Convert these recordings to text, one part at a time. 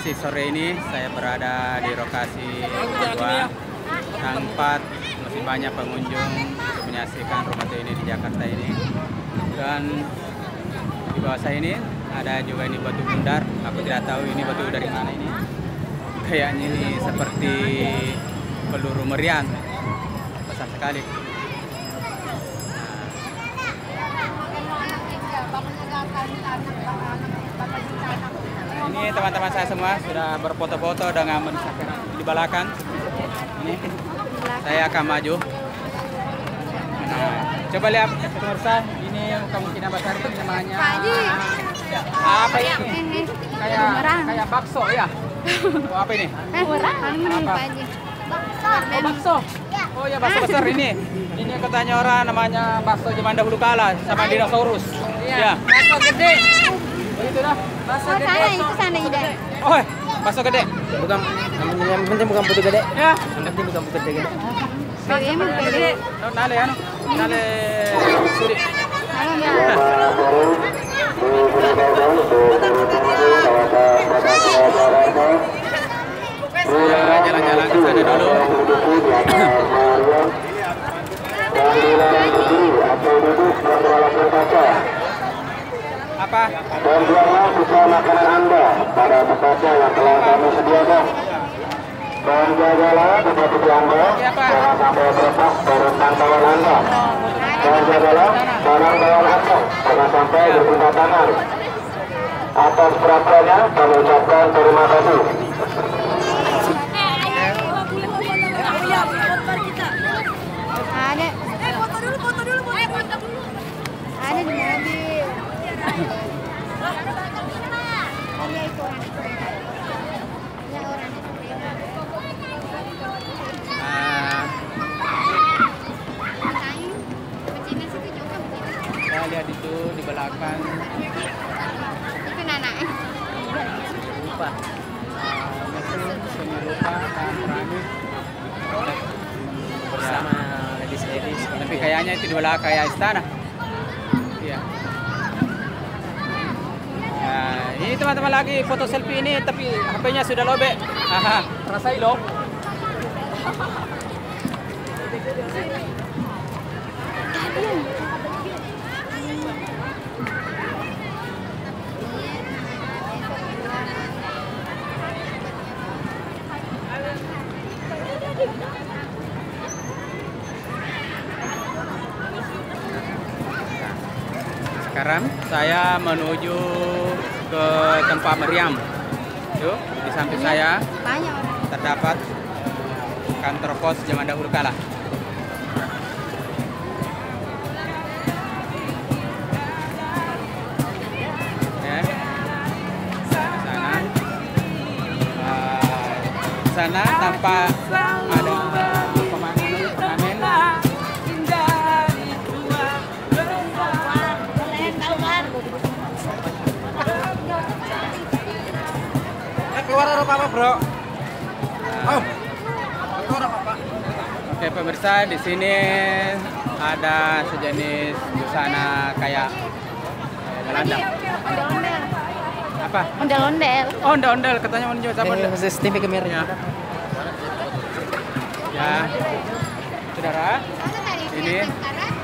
masih sore ini saya berada di lokasi kedua tempat masih banyak pengunjung untuk menyaksikan rumah ini di Jakarta ini. Dan di bawah saya ini ada juga ini batu bundar. Aku tidak tahu ini batu dari mana ini. Kayaknya ini seperti peluru meriam, besar sekali. Ini teman-teman saya semua sudah berfoto-foto dengan mensaksikan di belakang. Ini saya akan maju. Nah, coba lihat pemirsa, ini kemungkinan besar itu namanya apa ini? Kayak bakso ya. Oh, apa ini? Apa? Oh, bakso. Oh ya, bakso besar ini. Ini katanya orang namanya bakso zaman dahulu kala sama dinosaurus. Iya. Bakso gede. Begitu dah. Bakso Oh, gede. sana itu sana Ida. Oh, bakso gede. Bukan, yang penting bukan putu gede. Ya. Yang penting bukan putu gede. Bagaimana pede? Nale anu. Nale suri. Halo ya. Ya, jalan-jalan ke sana dulu. Apa? Dan buanglah sisa makanan Anda pada tempatnya yang telah kami sediakan. Dan jagalah tempat tidur Anda jangan sampai terlepas dari pantauan Anda. Dan jagalah barang bawaan Anda jangan sampai berpindah tangan. Atas perhatiannya kami ucapkan terima kasih. Ada. Foto dulu. Ada di mobil. Ada itu orang. Ya orang. Saya lihat itu di belakang. Itu Nana. Lupa. Seni lupa dan keramik Bersama ladies. tapi kayaknya itu di belakang kayak istana. Iya. Nah, ini teman-teman lagi foto selfie ini tapi HP-nya sudah lobek. Haha, rasain loh. Sekarang saya menuju ke tempat meriam. Yuk, di samping saya Banyak orang. terdapat kantor pos zaman dahulu kala. Ya, di sana tampak ada pengamen. Keluar apa bro? Oh, keluar apa? Oke pemirsa, di sini ada sejenis busana kayak Belanda. Ondel-ondel. Apa? Ondel-ondel. Oh, ondel-ondel katanya mau nunjuk apa? Ini TV kamera. Ya. Ya. Saudara, ini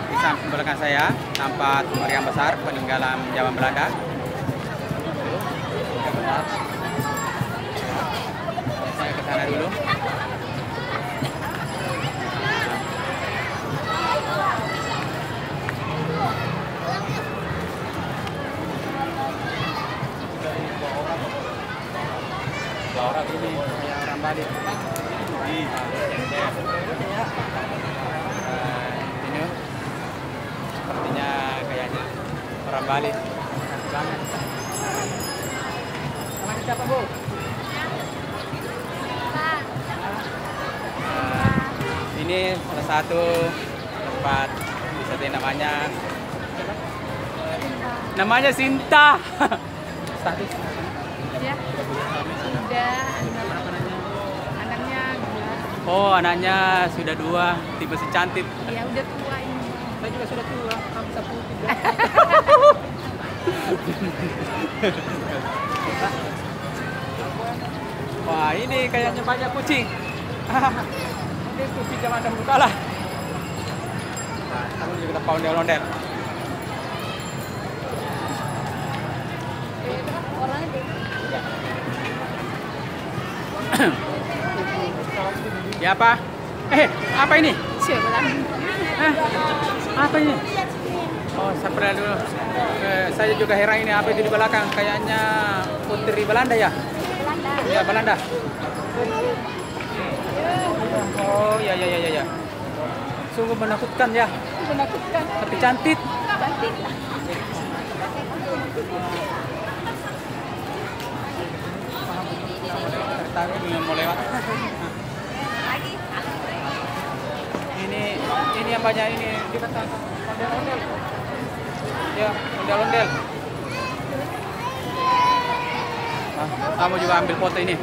di samping belakang saya tampak meriam besar peninggalan zaman Belanda. Saya ke sana dulu. Orang ini kayak orang Bali. Ini sepertinya kayaknya orang Bali. Cantik banget. Sama siapa Bu? Ini salah satu tempat wisata namanya Sinta. Status. Ya. Udah anaknya 2. Oh, anaknya sudah 2, tipe si cantik. Ya udah tua ini. Saya juga sudah tua, kamu bisa putih. Wah, ini kayaknya banyak kucing. Ini kucing zaman dahulu kala. Nah, kamu juga kita ondel-ondel. Ya apa? Apa ini? Apa ini? Oh, sampai dulu. Saya juga heran ini apa itu di belakang? Kayaknya putri Belanda ya? Ya, Belanda. Oh, ya. Sungguh menakutkan ya. Menakutkan. Tapi cantik. Cantik. Tapi belum mau lewat. Ini yang banyak ini kita ondel-ondel. Ya, ondel-ondel. Kamu juga ambil foto ini.